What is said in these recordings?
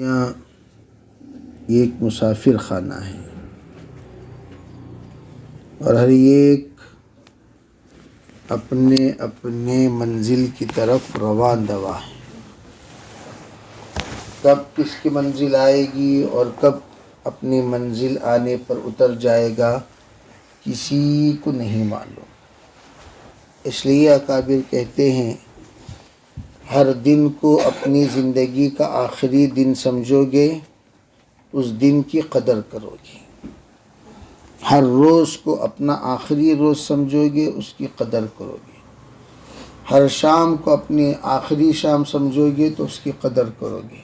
یہاں ایک مسافر خانہ ہے اور ہر ایک اپنے اپنے منزل کی طرف رواں دوا ہے۔ کب کس کی منزل آئے گی اور کب اپنی منزل آنے پر اتر جائے گا کسی کو نہیں معلوم۔ اس لیے اکابر کہتے ہیں ہر دن کو اپنی زندگی کا آخری دن سمجھو گے اس دن کی قدر کرو گے، ہر روز کو اپنا آخری روز سمجھو گے اس کی قدر کرو گے، ہر شام کو اپنی آخری شام سمجھو گے تو اس کی قدر کرو گے،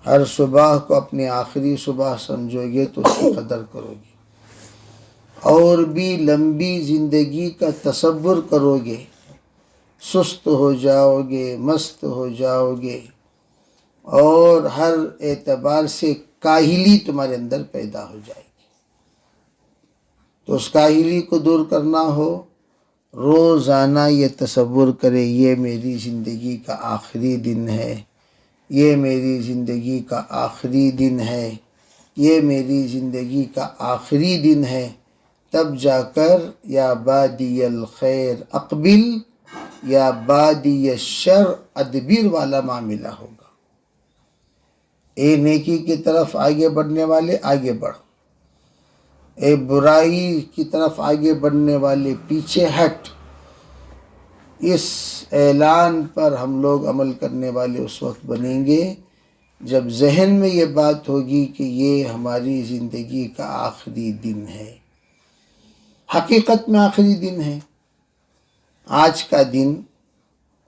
ہر صبح کو اپنی آخری صبح سمجھو گے تو اس کی قدر کرو گے، اور بھی لمبی زندگی کا تصور کرو گے سست ہو جاؤ گے، مست ہو جاؤ گے، اور ہر اعتبار سے کاہلی تمہارے اندر پیدا ہو جائے گی۔ تو اس کاہلی کو دور کرنا ہو روزانہ یہ تصور کرے یہ میری زندگی کا آخری دن ہے، یہ میری زندگی کا آخری دن ہے، یہ میری زندگی کا آخری دن ہے، تب جا کر یا بادی الخیر اقبل یا بادی الشر ادبر والا معاملہ ہوگا۔ اے نیکی کی طرف آگے بڑھنے والے آگے بڑھ، اے برائی کی طرف آگے بڑھنے والے پیچھے ہٹ۔ اس اعلان پر ہم لوگ عمل کرنے والے اس وقت بنیں گے جب ذہن میں یہ بات ہوگی کہ یہ ہماری زندگی کا آخری دن ہے، حقیقت میں آخری دن ہے۔ آج کا دن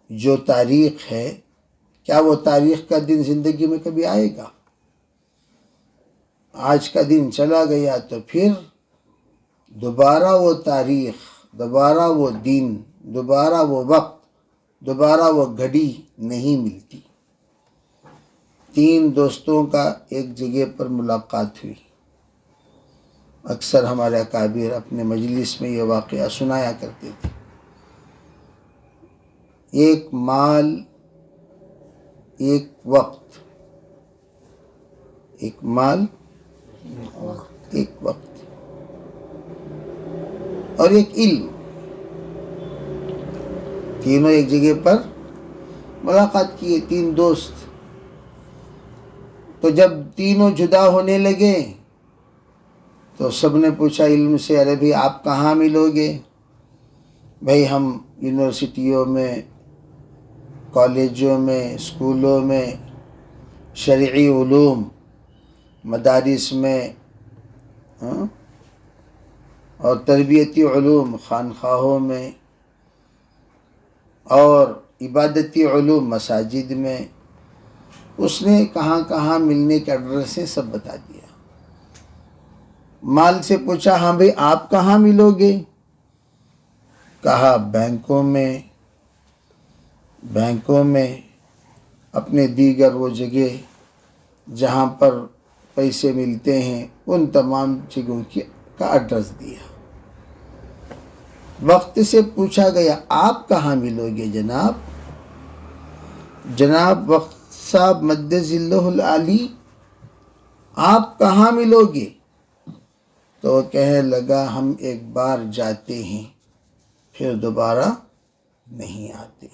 جو تاریخ ہے کیا وہ تاریخ کا دن زندگی میں کبھی آئے گا؟ آج کا دن چلا گیا تو پھر دوبارہ وہ تاریخ، دوبارہ وہ دن، دوبارہ وہ وقت، دوبارہ وہ گھڑی نہیں ملتی۔ 3 دوستوں کا ایک جگہ پر ملاقات ہوئی۔ اکثر ہمارے اکابر اپنے مجلس میں یہ واقعہ سنایا کرتے تھے۔ ایک مال، ایک وقت، ایک مال، ایک وقت اور ایک علم، تینوں ایک جگہ پر ملاقات کیے 3 دوست۔ تو جب تینوں جدا ہونے لگے تو سب نے پوچھا علم سے، ارے بھائی آپ کہاں ملو گے؟ بھائی ہم یونیورسٹیوں میں، کالجوں میں، اسکولوں میں، شرعی علوم مدارس میں اور تربیتی علوم خانخواہوں میں اور عبادتی علوم مساجد میں، اس نے کہاں کہاں ملنے کے ایڈریسیں سب بتا دیا۔ مال سے پوچھا ہاں بھائی آپ کہاں ملو گے؟ کہا بینکوں میں، اپنے دیگر وہ جگہ جہاں پر پیسے ملتے ہیں ان تمام جگہوں کا ایڈریس دیا۔ وقت سے پوچھا گیا آپ کہاں ملو گے جناب وقت صاحب مد ظلہ العالی، آپ کہاں ملو گے؟ تو وہ کہنے لگا ہم ایک بار جاتے ہیں پھر دوبارہ نہیں آتے،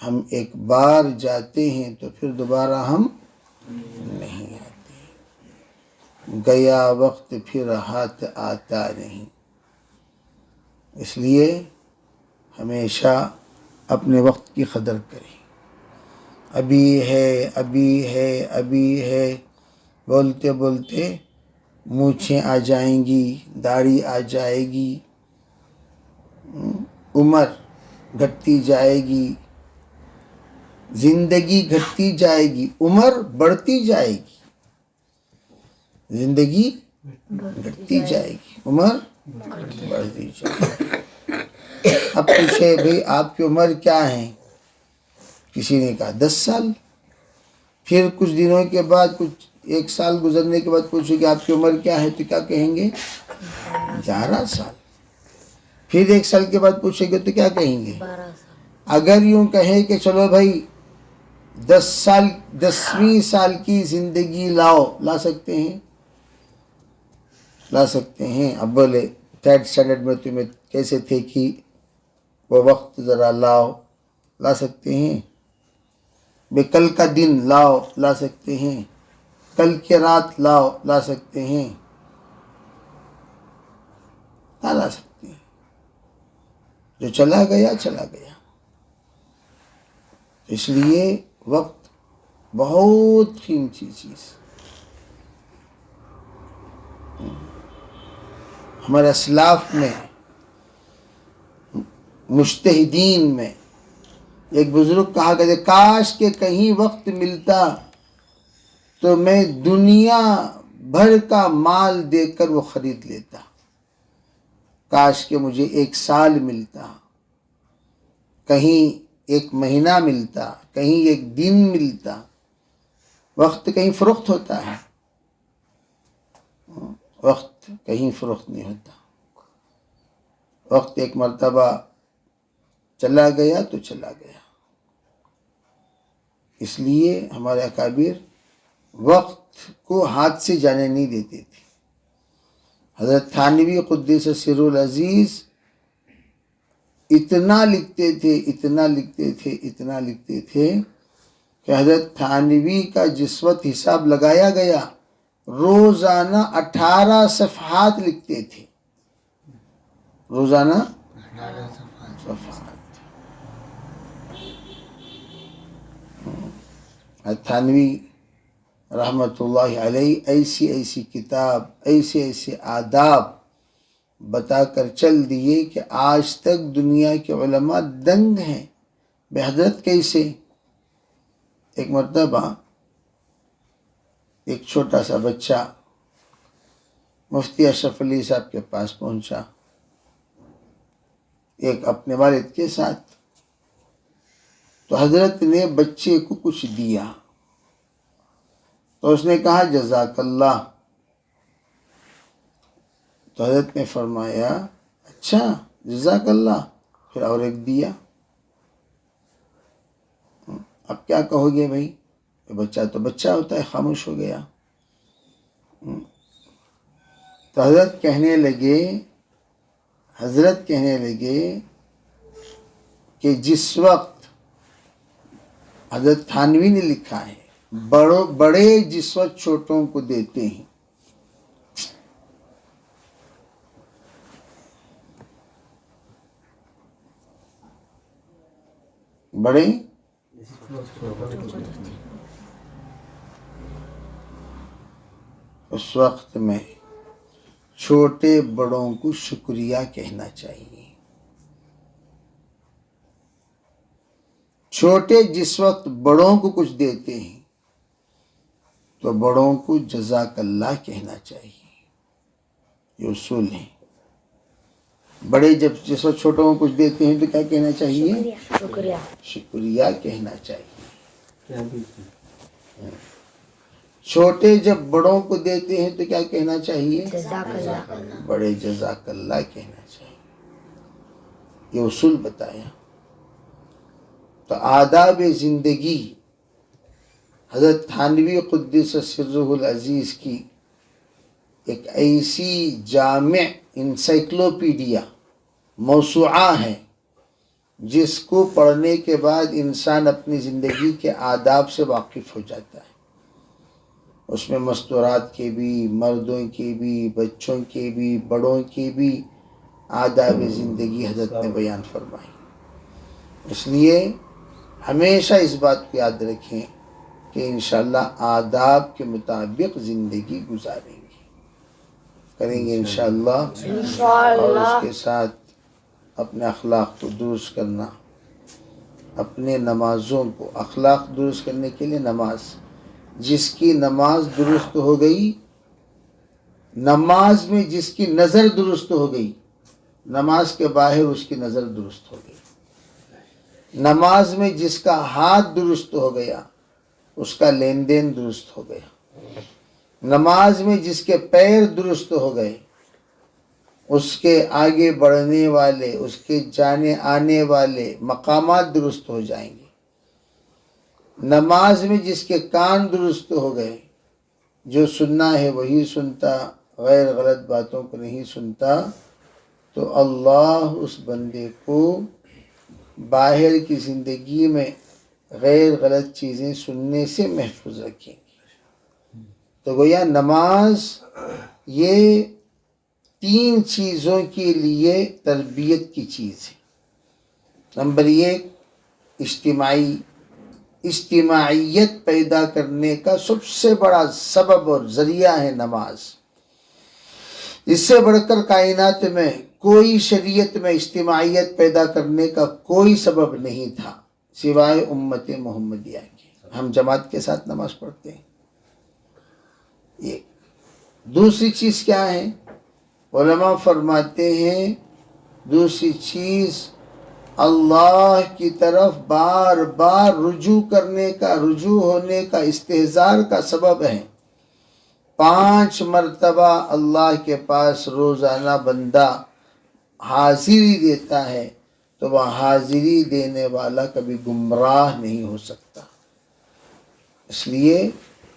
ہم ایک بار جاتے ہیں تو پھر دوبارہ ہم نہیں آتے، گیا وقت پھر ہاتھ آتا نہیں۔ اس لیے ہمیشہ اپنے وقت کی قدر کریں۔ ابھی ہے، ابھی ہے، ابھی ہے، بولتے بولتے مونچھیں آ جائیں گی، داڑھی آ جائے گی، عمر گھٹتی جائے گی، زندگی گھٹتی جائے گی، عمر بڑھتی جائے گی، زندگی گھٹتی جائے گی، عمر بڑھتی جائے گی۔ اب پوچھے بھئی آپ کی عمر کیا ہے؟ کسی نے کہا 10 سال۔ پھر کچھ دنوں کے بعد، کچھ 1 سال گزرنے کے بعد پوچھو کہ آپ کی عمر کیا ہے تو کیا کہیں گے؟ 11 سال۔ پھر 1 سال کے بعد پوچھیں گے تو کیا کہیں گے؟ 12 سال۔ اگر یوں کہیں کہ چلو بھائی 10ویں سال کی زندگی لاؤ، لا سکتے ہیں؟ لا سکتے ہیں؟ اب بولے 3rd اسٹینڈرڈ میں تمہیں کیسے تھے کہ وہ وقت ذرا لاؤ، لا سکتے ہیں؟ بے کل کا دن لاؤ، لا سکتے ہیں؟ کل کی رات لاؤ، لا سکتے ہیں؟ نہ لا سکتے ہیں۔ جو چلا گیا چلا گیا۔ اس لیے وقت بہت قیمتی چیز۔ ہمارے اسلاف میں، مجتہدین میں ایک بزرگ کہا کرتے کاش کہ کہیں وقت ملتا تو میں دنیا بھر کا مال دے کر وہ خرید لیتا۔ کاش کہ مجھے 1 سال ملتا، کہیں 1 مہینہ ملتا، کہیں 1 دن ملتا۔ وقت کہیں فروخت ہوتا ہے؟ وقت کہیں فروخت نہیں ہوتا۔ وقت ایک مرتبہ چلا گیا تو چلا گیا۔ اس لیے ہمارے اکابر وقت کو ہاتھ سے جانے نہیں دیتے تھے۔ حضرت تھانوی قدس سر العزیز اتنا لکھتے تھے کہ حضرت تھانوی کا جس وقت حساب لگایا گیا روزانہ 18 صفحات لکھتے تھے، روزانہ 18 صفحات۔ تھانوی رحمت اللہ علیہ ایسی کتاب، ایسے آداب بتا کر چل دیے کہ آج تک دنیا کے علماء دنگ ہیں۔ بے حضرت کیسے؟ ایک مرتبہ ایک چھوٹا سا بچہ مفتی اشرف علی صاحب کے پاس پہنچا، ایک اپنے والد کے ساتھ۔ تو حضرت نے بچے کو کچھ دیا تو اس نے کہا جزاک اللہ۔ تو حضرت نے فرمایا اچھا جزاک اللہ، پھر اور ایک دیا۔ اب کیا کہو گے بھائی؟ بچہ تو بچہ ہوتا ہے، خاموش ہو گیا۔ تو حضرت کہنے لگے کہ جس وقت حضرت تھانوی نے لکھا ہے بڑے جس وقت چھوٹوں کو دیتے ہیں، بڑے اس وقت میں چھوٹے بڑوں کو شکریہ کہنا چاہیے۔ چھوٹے جس وقت بڑوں کو کچھ دیتے ہیں تو بڑوں کو جزاک اللہ کہنا چاہیے۔ یہ اصول ہے۔ بڑے جس وقت چھوٹوں کو کچھ دیتے ہیں تو کیا کہنا چاہیے؟ شکریہ کہنا چاہیے۔ چھوٹے جب بڑوں کو دیتے ہیں تو کیا کہنا چاہیے؟ جزاک اللہ۔ بڑے جزاک اللہ کہنا چاہیے۔ یہ اصول بتایا۔ تو آداب زندگی حضرت تھانوی قدس سرہ العزیز کی ایک ایسی جامع انسائکلوپیڈیا موسوعہ ہے جس کو پڑھنے کے بعد انسان اپنی زندگی کے آداب سے واقف ہو جاتا ہے۔ اس میں مستورات کے بھی، مردوں کے بھی، بچوں کے بھی، بڑوں کے بھی آداب زندگی حضرت نے بیان فرمائی۔ اس لیے ہمیشہ اس بات کو یاد رکھیں کہ انشاءاللہ آداب کے مطابق زندگی گزاریں گے، کریں گے انشاءاللہ۔ اور اس کے ساتھ اپنے اخلاق کو درست کرنا، اپنے نمازوں کو اخلاق درست کرنے کے لیے نماز، جس کی نماز درست ہو گئی، نماز میں جس کی نظر درست ہو گئی، نماز کے باہر اس کی نظر درست ہو گئی۔ نماز میں جس کا ہاتھ درست ہو گیا اس کا لین دین درست ہو گیا۔ نماز میں جس کے پیر درست ہو گئے اس کے آگے بڑھنے والے، اس کے جانے آنے والے مقامات درست ہو جائیں گے۔ نماز میں جس کے کان درست ہو گئے، جو سننا ہے وہی سنتا، غیر غلط باتوں کو نہیں سنتا، تو اللہ اس بندے کو باہر کی زندگی میں غیر غلط چیزیں سننے سے محفوظ رکھیں گے۔ تو گویا نماز یہ 3 چیزوں کے لیے تربیت کی چیز ہے۔ نمبر 1، اجتماعیت پیدا کرنے کا سب سے بڑا سبب اور ذریعہ ہے نماز۔ اس سے بڑھ کر کائنات میں کوئی شریعت میں اجتماعیت پیدا کرنے کا کوئی سبب نہیں تھا سوائے امت محمدیہ کے۔ ہم جماعت کے ساتھ نماز پڑھتے ہیں۔ ایک دوسری چیز کیا ہے؟ علماء فرماتے ہیں دوسری چیز اللہ کی طرف بار بار رجوع کرنے کا، رجوع ہونے کا، استحضار کا سبب ہے۔ 5 مرتبہ اللہ کے پاس روزانہ بندہ حاضری دیتا ہے تو وہ حاضری دینے والا کبھی گمراہ نہیں ہو سکتا۔ اس لیے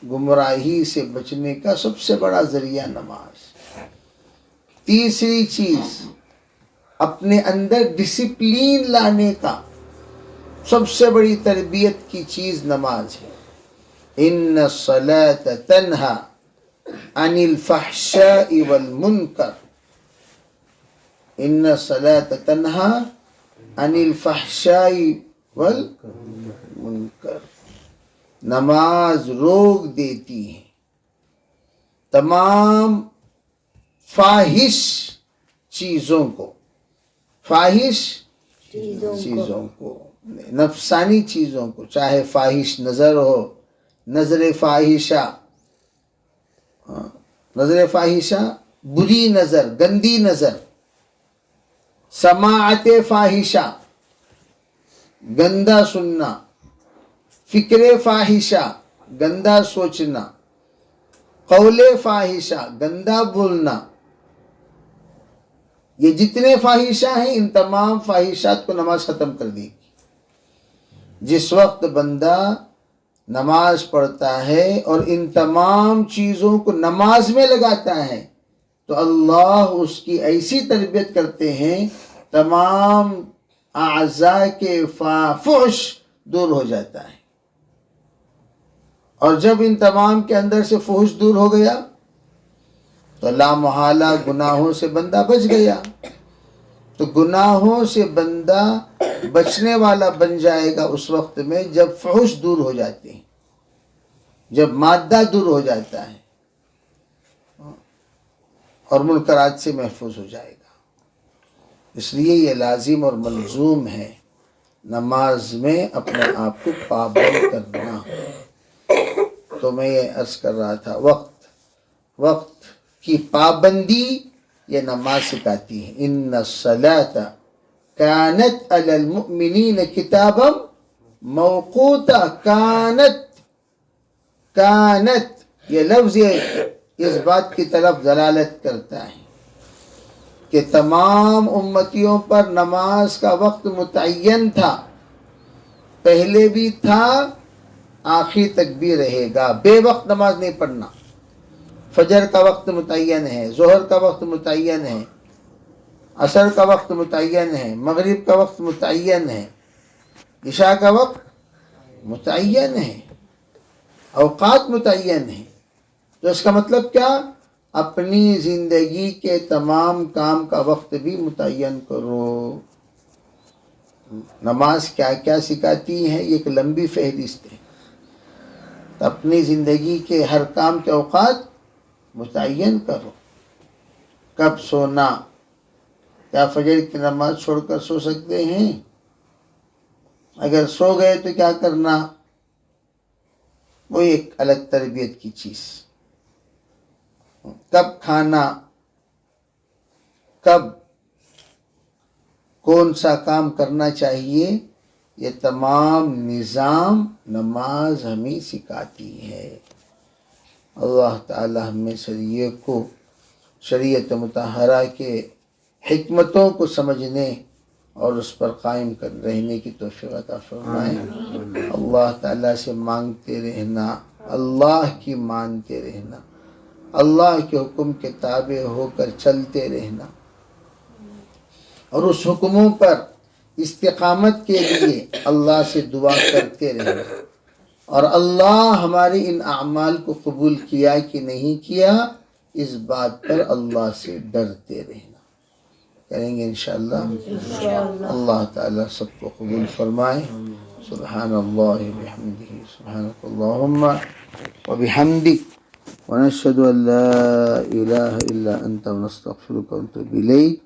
گمراہی سے بچنے کا سب سے بڑا ذریعہ نماز۔ تیسری چیز، اپنے اندر ڈسپلین لانے کا سب سے بڑی تربیت کی چیز نماز ہے۔ ان الصلاۃ تنہی عن الفحشاء والمنکر، ان الصلاۃ تنہی عن الفحشاء والمنکر، نماز روک دیتی ہے تمام فاحش چیزوں کو، فاحش چیزوں کو، نفسانی چیزوں کو، چاہے فاحش نظر ہو، نظر فاحشہ، نظر فاحشہ بری نظر، گندی نظر، سماعت فاحشہ گندا سننا، فکر فاحشہ گندا سوچنا، قول فاحشہ گندا بولنا، یہ جتنے فاحشہ ہیں ان تمام فاحشات کو نماز ختم کر دے گی۔ جس وقت بندہ نماز پڑھتا ہے اور ان تمام چیزوں کو نماز میں لگاتا ہے تو اللہ اس کی ایسی تربیت کرتے ہیں تمام اعضاء کے فحش دور ہو جاتا ہے۔ اور جب ان تمام کے اندر سے فحش دور ہو گیا تو لا محالہ گناہوں سے بندہ بچ گیا۔ تو گناہوں سے بندہ بچنے والا بن جائے گا اس وقت میں جب فحش دور ہو جاتے ہیں، جب مادہ دور ہو جاتا ہے، اور منکرات سے محفوظ ہو جائے گا۔ اس لیے یہ لازم اور ملزوم ہے نماز میں اپنے آپ کو پابند کرنا۔ تو میں یہ عرض کر رہا تھا وقت کی پابندی یہ نماز سکھاتی ہے۔ ان الصلاۃ کانت علی المؤمنین کتابا موقوتا، کانت یہ لفظ اس بات کی طرف دلالت کرتا ہے کہ تمام امتیوں پر نماز کا وقت متعین تھا، پہلے بھی تھا، آخر تک بھی رہے گا۔ بے وقت نماز نہیں پڑھنا۔ فجر کا وقت متعین ہے، ظہر کا وقت متعین ہے، عصر کا وقت متعین ہے، مغرب کا وقت متعین ہے، عشاء کا وقت متعین ہے، اوقات متعین ہیں۔ تو اس کا مطلب کیا؟ اپنی زندگی کے تمام کام کا وقت بھی متعین کرو۔ نماز کیا کیا سکھاتی ہے یہ ایک لمبی فہرست ہے۔ اپنی زندگی کے ہر کام کے اوقات متعین کرو۔ کب سونا؟ کیا فجر کی نماز چھوڑ کر سو سکتے ہیں؟ اگر سو گئے تو کیا کرنا؟ وہ ایک الگ تربیت کی چیز۔ کب کھانا، کب کون سا کام کرنا چاہیے، یہ تمام نظام نماز ہمیں سکھاتی ہے۔ اللہ تعالی ہمیں شریعت مطہرہ کے حکمتوں کو سمجھنے اور اس پر قائم رہنے کی توفیق عطا فرمائے۔ اللہ اللہ تعالیٰ سے مانگتے رہنا، اللہ کی مانتے رہنا، اللہ کے حکم کے تابع ہو کر چلتے رہنا، اور اس حکموں پر استقامت کے لیے اللہ سے دعا کرتے رہنا، اور اللہ ہمارے ان اعمال کو قبول کیا کہ نہیں کیا اس بات پر اللہ سے ڈرتے رہنا۔ کریں گے انشاءاللہ۔ اللہ تعالیٰ سب کو قبول فرمائے۔ سبحان اللہ بحمدہ، سبحانک اللہم وبحمدک، ونشہد ان لا الہ الا انت ونستغفرک ونتوب الیک۔